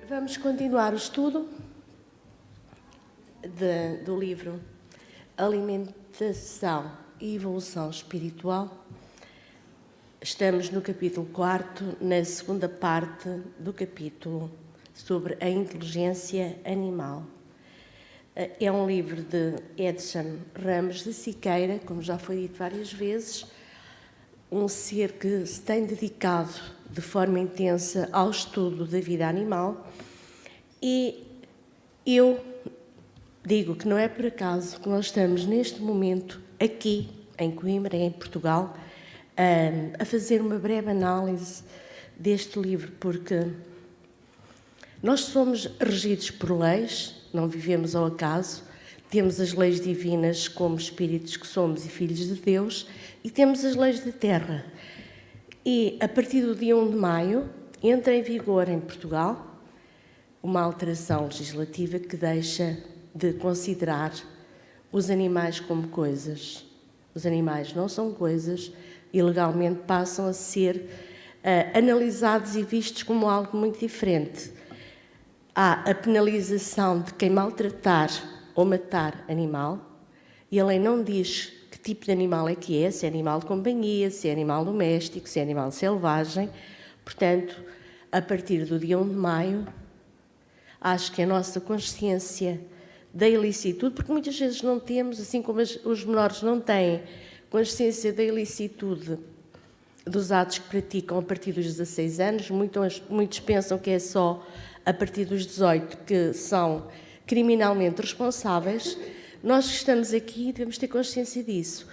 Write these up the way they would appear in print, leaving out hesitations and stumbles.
Vamos continuar o estudo do livro Alimentação e Evolução Espiritual. Estamos no capítulo 4, na segunda parte do capítulo sobre a inteligência animal. É um livro de Edson Ramos de Siqueira, como já foi dito várias vezes, um ser que se tem dedicado de forma intensa ao estudo da vida animal, e eu digo que não é por acaso que nós estamos neste momento aqui em Coimbra, em Portugal, a fazer uma breve análise deste livro, porque nós somos regidos por leis, não vivemos ao acaso, temos as leis divinas como espíritos que somos e filhos de Deus, e temos as leis da terra. E a partir do dia 1 de maio entra em vigor em Portugal uma alteração legislativa que deixa de considerar os animais como coisas. Os animais não são coisas e legalmente passam a ser analisados e vistos como algo muito diferente. Há a penalização de quem maltratar ou matar animal, e a lei não diz que tipo de animal é que é, se é animal de companhia, se é animal doméstico, se é animal selvagem. Portanto, a partir do dia 1 de maio, acho que a nossa consciência da ilicitude, porque muitas vezes não temos, assim como os menores não têm consciência da ilicitude dos atos que praticam a partir dos 16 anos, muitos pensam que é só a partir dos 18 que são criminalmente responsáveis. Nós que estamos aqui devemos ter consciência disso.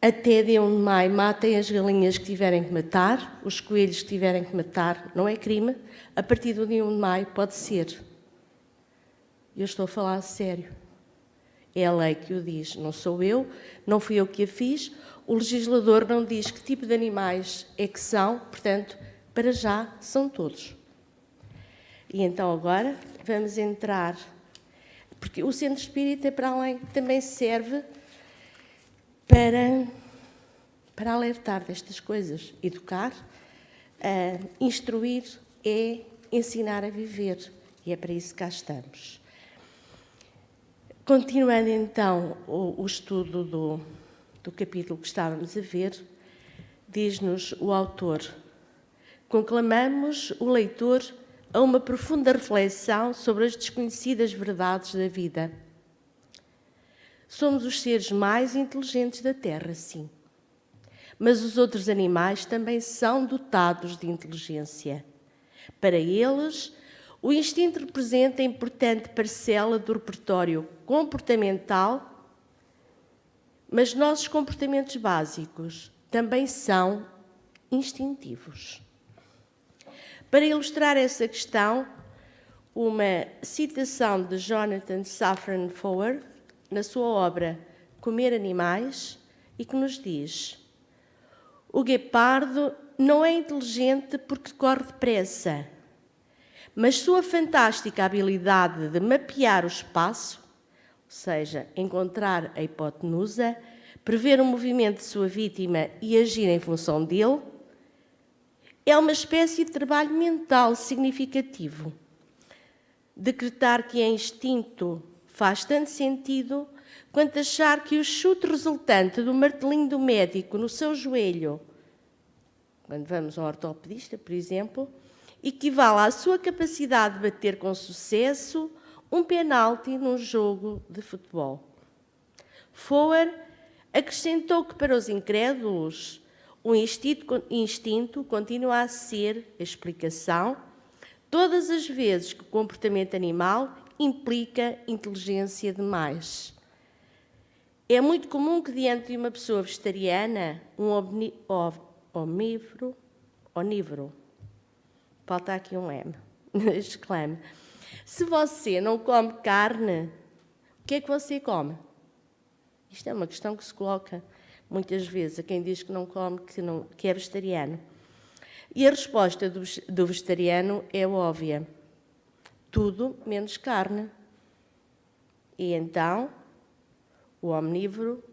Até dia 1 de maio matem as galinhas que tiverem que matar, os coelhos que tiverem que matar, não é crime. A partir do dia 1 de maio pode ser. Eu estou a falar a sério. É a lei que o diz, não sou eu, não fui eu que a fiz. O legislador não diz que tipo de animais é que são, portanto, para já são todos. E então agora vamos entrar, porque o centro espírita, para além, também serve para alertar destas coisas, educar, instruir é ensinar a viver, e é para isso que cá estamos. Continuando então o estudo do capítulo que estávamos a ver, diz-nos o autor: conclamamos o leitor a uma profunda reflexão sobre as desconhecidas verdades da vida. Somos os seres mais inteligentes da Terra, sim. Mas os outros animais também são dotados de inteligência. Para eles, o instinto representa a importante parcela do repertório comportamental, mas nossos comportamentos básicos também são instintivos. Para ilustrar essa questão, uma citação de Jonathan Safran Foer, na sua obra Comer Animais, e que nos diz: o guepardo não é inteligente porque corre depressa, mas sua fantástica habilidade de mapear o espaço, ou seja, encontrar a hipotenusa, prever o movimento de sua vítima e agir em função dele, é uma espécie de trabalho mental significativo. Decretar que é instinto faz tanto sentido quanto achar que o chute resultante do martelinho do médico no seu joelho, quando vamos a um ortopedista, por exemplo, equivale à sua capacidade de bater com sucesso um penalti num jogo de futebol. Foer acrescentou que para os incrédulos o instinto continua a ser a explicação todas as vezes que o comportamento animal implica inteligência demais. É muito comum que diante de uma pessoa vegetariana, um onívoro, falta aqui um M, exclame: se você não come carne, o que é que você come? Isto é uma questão que se coloca muitas vezes a quem diz que não come, que é vegetariano. E a resposta do vegetariano é óbvia: tudo menos carne. E então o omnívoro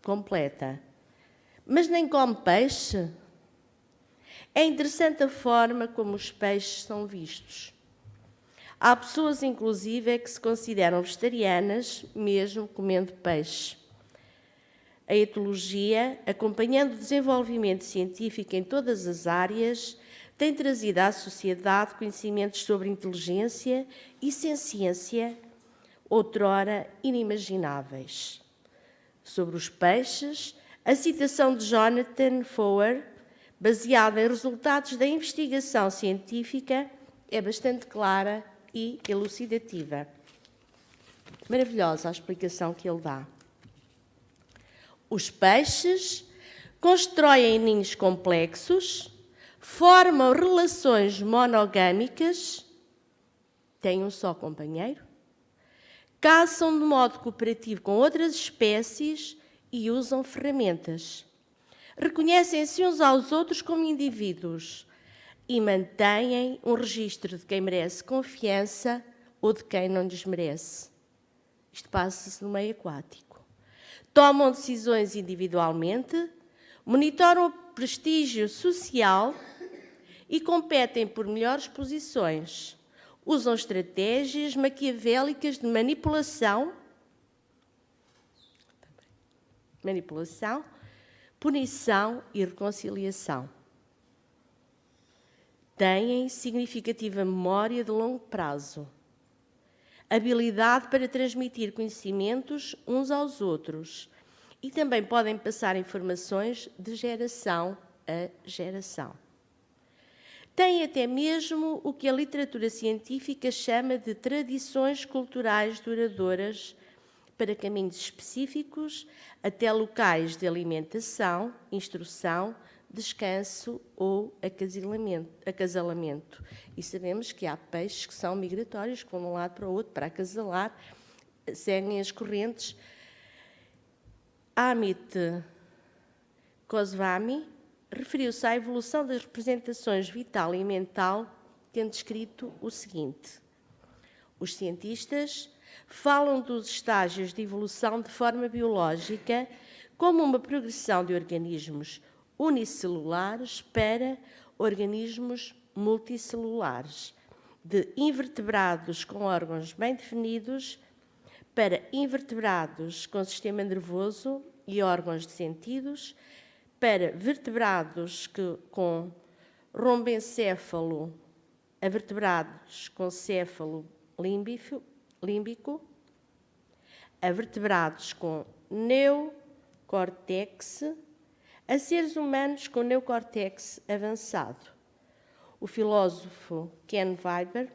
completa: mas nem come peixe? É interessante a forma como os peixes são vistos. Há pessoas, inclusive, que se consideram vegetarianas, mesmo comendo peixe. A etologia, acompanhando o desenvolvimento científico em todas as áreas, tem trazido à sociedade conhecimentos sobre inteligência e ciência, outrora inimagináveis. Sobre os peixes, a citação de Jonathan Foer, baseada em resultados da investigação científica, é bastante clara e elucidativa. Maravilhosa a explicação que ele dá. Os peixes constroem ninhos complexos, formam relações monogâmicas, têm um só companheiro, caçam de modo cooperativo com outras espécies e usam ferramentas. Reconhecem-se uns aos outros como indivíduos e mantêm um registro de quem merece confiança ou de quem não lhes merece. Isto passa-se no meio aquático. Tomam decisões individualmente, monitoram o prestígio social e competem por melhores posições. Usam estratégias maquiavélicas de manipulação, punição e reconciliação. Têm significativa memória de longo prazo, habilidade para transmitir conhecimentos uns aos outros e também podem passar informações de geração a geração. Têm até mesmo o que a literatura científica chama de tradições culturais duradouras para caminhos específicos até locais de alimentação, instrução, descanso ou acasalamento. E sabemos que há peixes que são migratórios, que vão de um lado para o outro para acasalar, seguem as correntes. Amit Goswami referiu-se à evolução das representações vital e mental, tendo escrito o seguinte: os cientistas falam dos estágios de evolução de forma biológica como uma progressão de organismos unicelulares para organismos multicelulares, de invertebrados com órgãos bem definidos para invertebrados com sistema nervoso e órgãos de sentidos, para vertebrados com rombencéfalo a vertebrados com céfalo límbico, a vertebrados com neocórtex, a seres humanos com neocórtex avançado. O filósofo Ken Wilber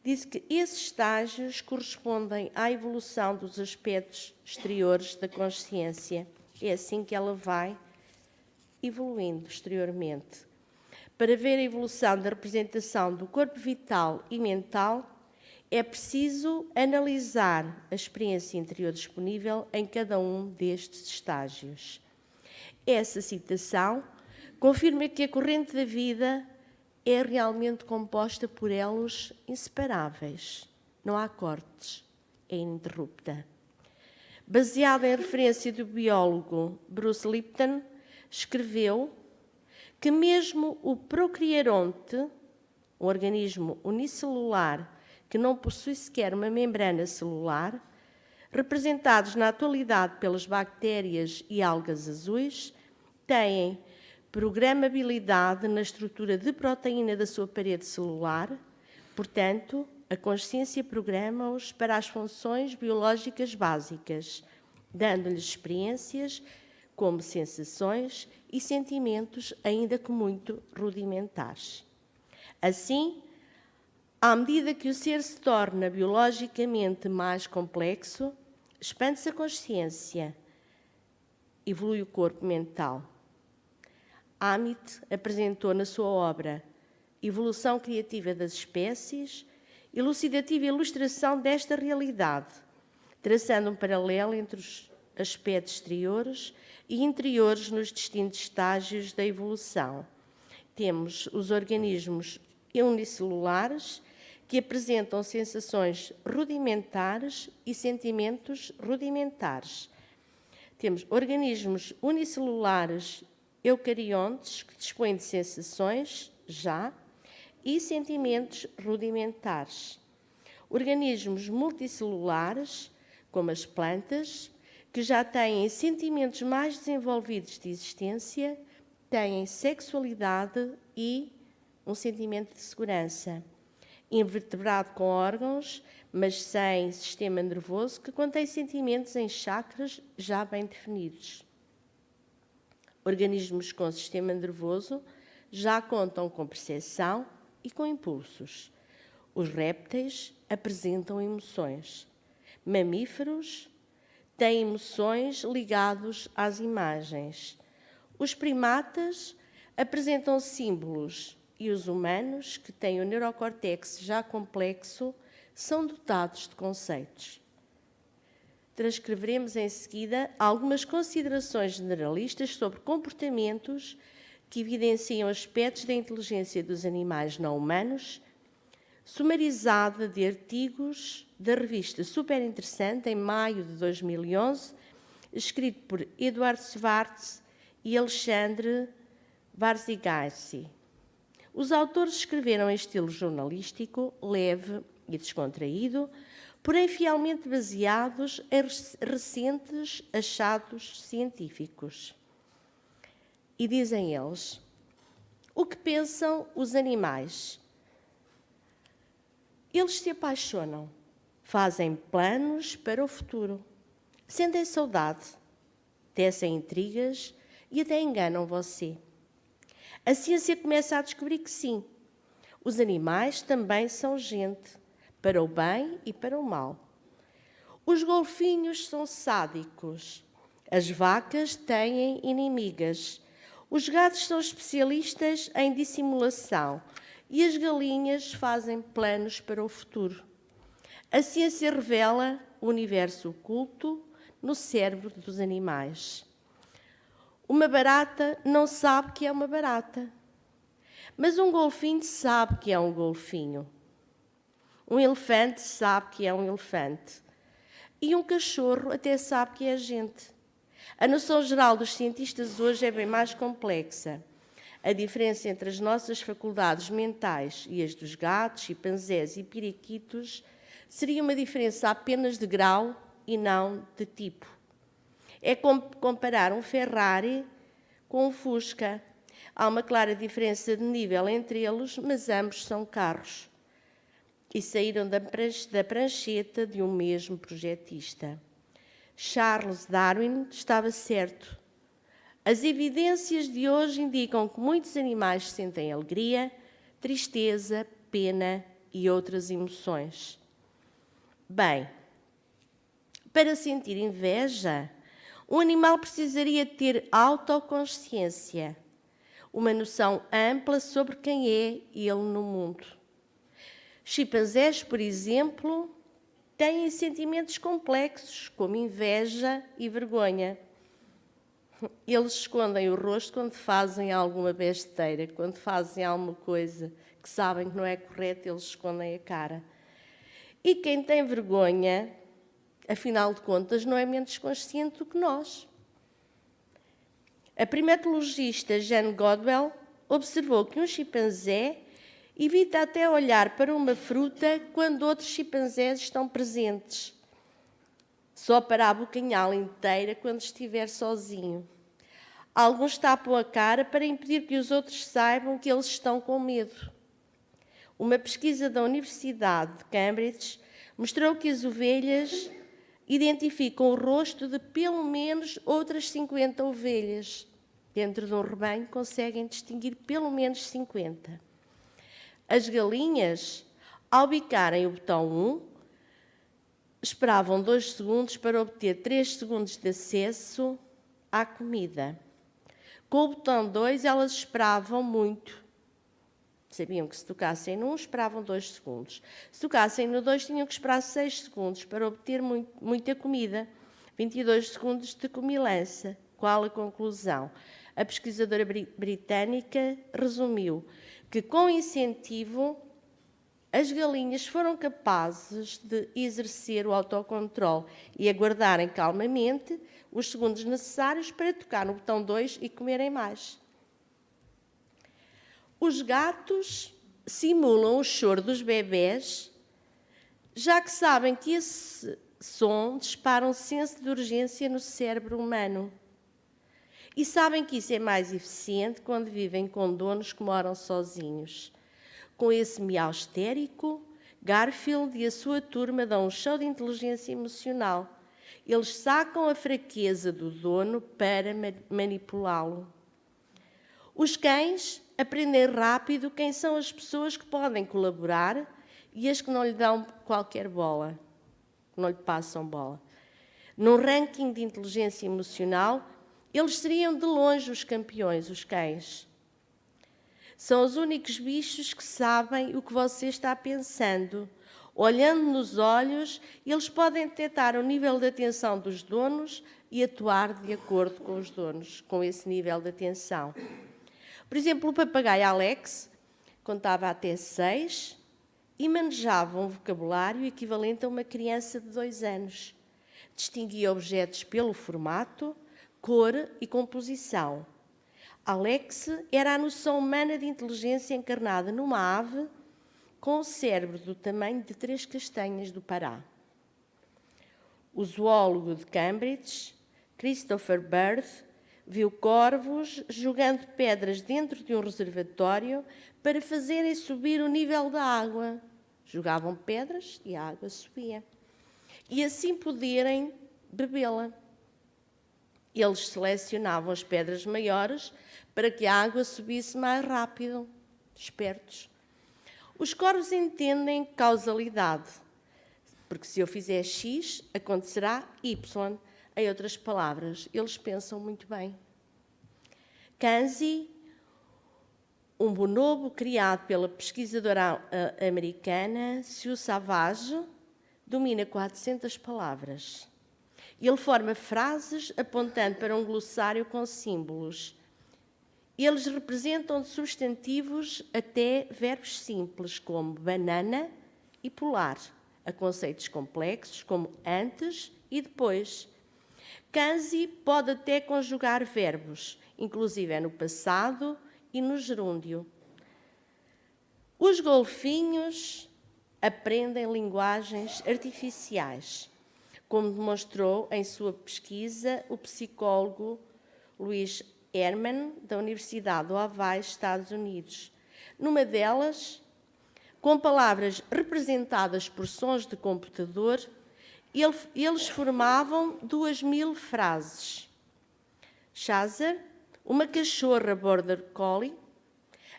disse que esses estágios correspondem à evolução dos aspectos exteriores da consciência. É assim que ela vai evoluindo exteriormente. Para ver a evolução da representação do corpo vital e mental, é preciso analisar a experiência interior disponível em cada um destes estágios. Essa citação confirma que a corrente da vida é realmente composta por elos inseparáveis. Não há cortes, é ininterrupta. Baseada em referência do biólogo Bruce Lipton, escreveu que mesmo o procarionte, um organismo unicelular que não possui sequer uma membrana celular, representados na atualidade pelas bactérias e algas azuis, têm programabilidade na estrutura de proteína da sua parede celular, portanto, a consciência programa-os para as funções biológicas básicas, dando-lhes experiências como sensações e sentimentos, ainda que muito rudimentares. Assim, à medida que o ser se torna biologicamente mais complexo, expande-se a consciência, evolui o corpo mental. Amit apresentou na sua obra Evolução Criativa das Espécies, elucidativa ilustração desta realidade, traçando um paralelo entre os aspectos exteriores e interiores nos distintos estágios da evolução. Temos os organismos unicelulares, que apresentam sensações rudimentares e sentimentos rudimentares. Temos organismos unicelulares eucariontes, que dispõem de sensações, já, e sentimentos rudimentares. Organismos multicelulares, como as plantas, que já têm sentimentos mais desenvolvidos de existência, têm sexualidade e um sentimento de segurança. Invertebrado com órgãos, mas sem sistema nervoso, que contém sentimentos em chakras já bem definidos. Organismos com sistema nervoso já contam com percepção e com impulsos. Os répteis apresentam emoções. Mamíferos têm emoções ligadas às imagens. Os primatas apresentam símbolos e os humanos, que têm o neurocórtex já complexo, são dotados de conceitos. Transcreveremos em seguida algumas considerações generalistas sobre comportamentos que evidenciam aspectos da inteligência dos animais não humanos, sumarizada de artigos da revista Super Interessante, em maio de 2011, escrito por Eduard Schwartz e Alexandre Varzigassi. Os autores escreveram em estilo jornalístico, leve e descontraído, porém fielmente baseados em recentes achados científicos. E dizem eles: o que pensam os animais? Eles se apaixonam, fazem planos para o futuro, sentem saudade, tecem intrigas e até enganam você. A ciência começa a descobrir que sim, os animais também são gente, para o bem e para o mal. Os golfinhos são sádicos, as vacas têm inimigas, os gatos são especialistas em dissimulação e as galinhas fazem planos para o futuro. A ciência revela o universo oculto no cérebro dos animais. Uma barata não sabe que é uma barata, mas um golfinho sabe que é um golfinho. Um elefante sabe que é um elefante. E um cachorro até sabe que é gente. A noção geral dos cientistas hoje é bem mais complexa. A diferença entre as nossas faculdades mentais e as dos gatos, chimpanzés e periquitos seria uma diferença apenas de grau e não de tipo. É como comparar um Ferrari com um Fusca. Há uma clara diferença de nível entre eles, mas ambos são carros. E saíram da prancheta de um mesmo projetista. Charles Darwin estava certo. As evidências de hoje indicam que muitos animais sentem alegria, tristeza, pena e outras emoções. Bem, para sentir inveja, um animal precisaria ter autoconsciência, uma noção ampla sobre quem é ele no mundo. Chimpanzés, por exemplo, têm sentimentos complexos, como inveja e vergonha. Eles escondem o rosto quando fazem alguma besteira, quando fazem alguma coisa que sabem que não é correta, eles escondem a cara. E quem tem vergonha, afinal de contas, não é menos consciente do que nós. A primatologista Jane Goodall observou que um chimpanzé evita até olhar para uma fruta quando outros chimpanzés estão presentes. Só para abocanhá-la inteira quando estiver sozinho. Alguns tapam a cara para impedir que os outros saibam que eles estão com medo. Uma pesquisa da Universidade de Cambridge mostrou que as ovelhas identificam o rosto de pelo menos outras 50 ovelhas. Dentro de um rebanho conseguem distinguir pelo menos 50. As galinhas, ao bicarem o botão 1, esperavam 2 segundos para obter 3 segundos de acesso à comida. Com o botão 2, elas esperavam muito. Sabiam que se tocassem no 1, esperavam 2 segundos. Se tocassem no 2, tinham que esperar 6 segundos para obter muita comida. 22 segundos de comilança. Qual a conclusão? A pesquisadora britânica resumiu que, com incentivo, as galinhas foram capazes de exercer o autocontrole e aguardarem calmamente os segundos necessários para tocar no botão 2 e comerem mais. Os gatos simulam o choro dos bebés, já que sabem que esse som dispara um senso de urgência no cérebro humano. E sabem que isso é mais eficiente quando vivem com donos que moram sozinhos. Com esse miau histérico, Garfield e a sua turma dão um show de inteligência emocional. Eles sacam a fraqueza do dono para manipulá-lo. Os cães aprendem rápido quem são as pessoas que podem colaborar e as que não lhe dão qualquer bola, não lhe passam bola. Num ranking de inteligência emocional, eles seriam de longe os campeões, os cães. São os únicos bichos que sabem o que você está pensando. Olhando nos olhos, eles podem detectar o nível de atenção dos donos e atuar de acordo com os donos, com esse nível de atenção. Por exemplo, o papagaio Alex contava até 6 e manejava um vocabulário equivalente a uma criança de 2 anos. Distinguia objetos pelo formato, cor e composição. Alex era a noção humana de inteligência encarnada numa ave com o cérebro do tamanho de 3 castanhas do Pará. O zoólogo de Cambridge, Christopher Bird, viu corvos jogando pedras dentro de um reservatório para fazerem subir o nível da água. Jogavam pedras e a água subia. E assim poderem bebê-la. Eles selecionavam as pedras maiores para que a água subisse mais rápido. Espertos. Os corvos entendem causalidade, porque se eu fizer X, acontecerá Y. Em outras palavras, eles pensam muito bem. Kanzi, um bonobo criado pela pesquisadora americana Sue Savage, domina 400 palavras. Ele forma frases apontando para um glossário com símbolos. Eles representam de substantivos até verbos simples, como banana e polar, a conceitos complexos, como antes e depois. Kanzi pode até conjugar verbos, inclusive no passado e no gerúndio. Os golfinhos aprendem linguagens artificiais, como demonstrou em sua pesquisa o psicólogo Louis Herman, da Universidade do Hawaii, Estados Unidos. Numa delas, com palavras representadas por sons de computador, eles formavam 2000 frases. Chazer, uma cachorra border collie,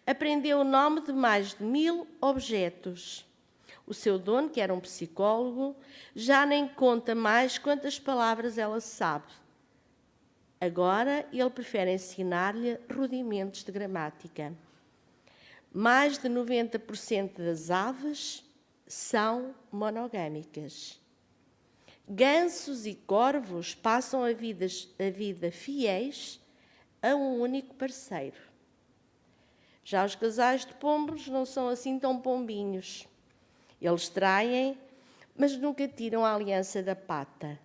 aprendeu o nome de mais de 1000 objetos. O seu dono, que era um psicólogo, já nem conta mais quantas palavras ela sabe. Agora, ele prefere ensinar-lhe rudimentos de gramática. Mais de 90% das aves são monogâmicas. Gansos e corvos passam a vida fiéis a um único parceiro. Já os casais de pombos não são assim tão pombinhos. Eles traem, mas nunca tiram a aliança da pata.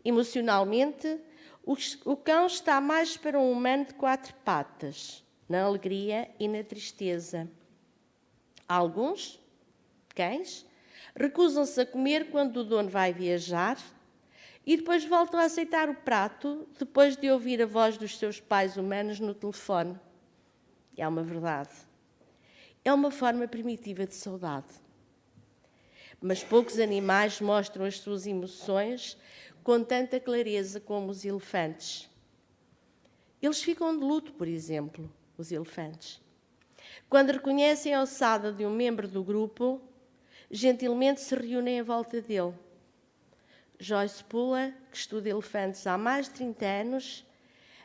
Emocionalmente, o cão está mais para um humano de 4 patas, na alegria e na tristeza. Alguns cães recusam-se a comer quando o dono vai viajar e depois voltam a aceitar o prato depois de ouvir a voz dos seus pais humanos no telefone. É uma verdade. É uma forma primitiva de saudade. Mas poucos animais mostram as suas emoções com tanta clareza como os elefantes. Eles ficam de luto, por exemplo, os elefantes. Quando reconhecem a ossada de um membro do grupo, gentilmente se reúnem à volta dele. Joyce Pula, que estuda elefantes há mais de 30 anos,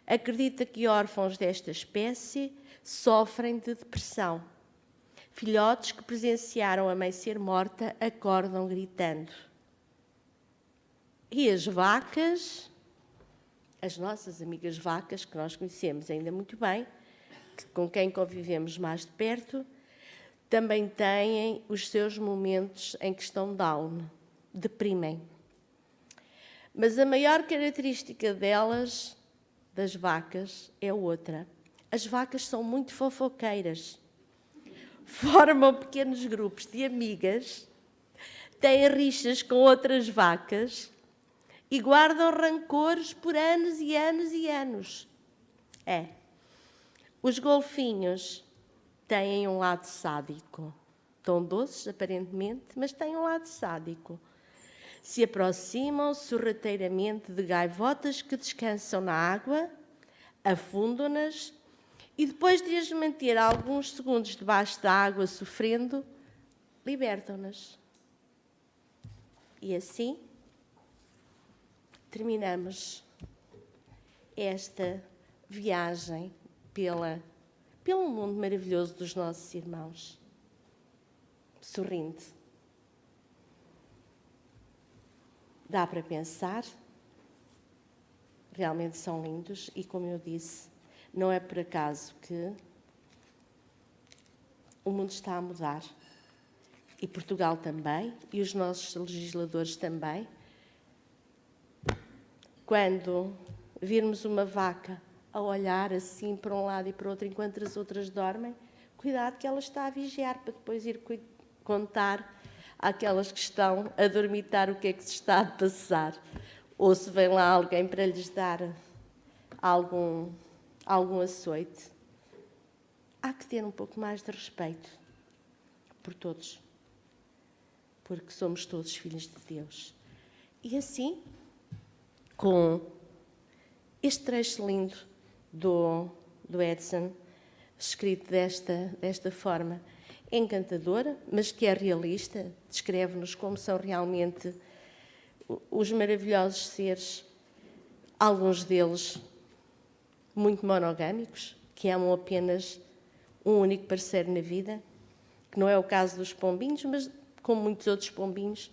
acredita que órfãos desta espécie sofrem de depressão. Filhotes que presenciaram a mãe ser morta acordam gritando. E as vacas, as nossas amigas vacas, que nós conhecemos ainda muito bem, com quem convivemos mais de perto, também têm os seus momentos em que estão down, deprimem. Mas a maior característica delas, das vacas, é outra. As vacas são muito fofoqueiras. Formam pequenos grupos de amigas, têm rixas com outras vacas e guardam rancores por anos e anos e anos. Os golfinhos têm um lado sádico. Tão doces, aparentemente, mas têm um lado sádico. Se aproximam sorrateiramente de gaivotas que descansam na água, afundam-nas e, depois de as manter alguns segundos debaixo da água sofrendo, libertam-nas. E assim terminamos esta viagem pelo mundo maravilhoso dos nossos irmãos. Sorrindo. Dá para pensar, realmente são lindos e, como eu disse, não é por acaso que o mundo está a mudar. E Portugal também, e os nossos legisladores também. Quando virmos uma vaca a olhar assim para um lado e para o outro enquanto as outras dormem, cuidado que ela está a vigiar para depois ir contar àquelas que estão a dormitar o que é que se está a passar. Ou se vem lá alguém para lhes dar algum açoite. Há que ter um pouco mais de respeito por todos, porque somos todos filhos de Deus. E assim, com este trecho lindo do Edson, escrito desta forma encantadora, mas que é realista, descreve-nos como são realmente os maravilhosos seres, alguns deles muito monogâmicos, que amam apenas um único parceiro na vida, que não é o caso dos pombinhos, mas como muitos outros pombinhos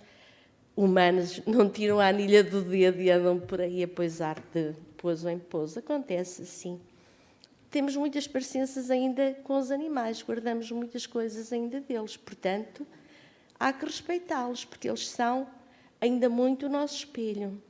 humanos, não tiram a anilha do dedo e andam por aí a poisar de pouso em pouso. Acontece assim. Temos muitas parecenças ainda com os animais, guardamos muitas coisas ainda deles, portanto, há que respeitá-los, porque eles são ainda muito o nosso espelho.